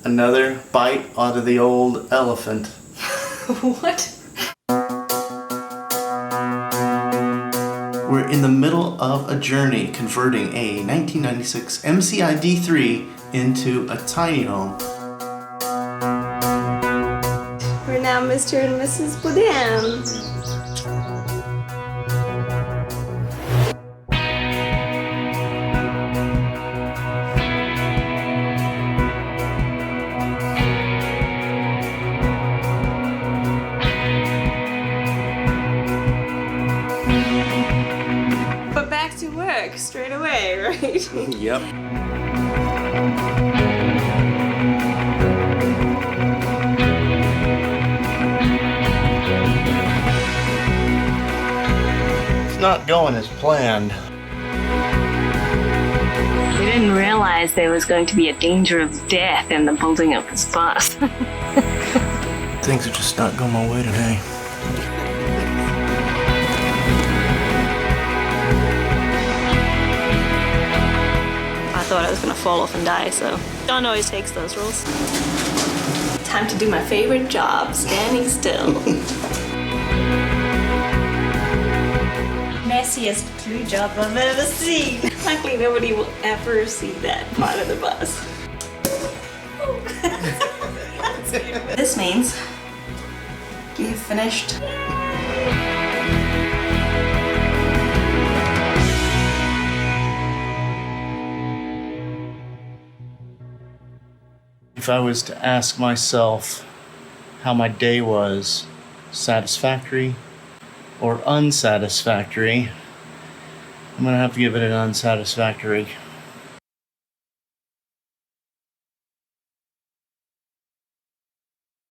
Another bite out of the old elephant. What? We're in the middle of a journey converting a 1996 MCI D3 into a tiny home. We're now Mr. and Mrs. Budam. But back to work straight away, right? Yep. It's not going as planned. We didn't realize there was going to be a danger of death in the building of this bus. Things are just not going my way today. I thought I was gonna fall off and die, so John always takes those roles. Time to do my favorite job, standing still. Messiest glue job I've ever seen. Luckily, nobody will ever see that part of the bus. This means you've finished. If I was to ask myself how my day was, satisfactory or unsatisfactory, I'm gonna have to give it an unsatisfactory.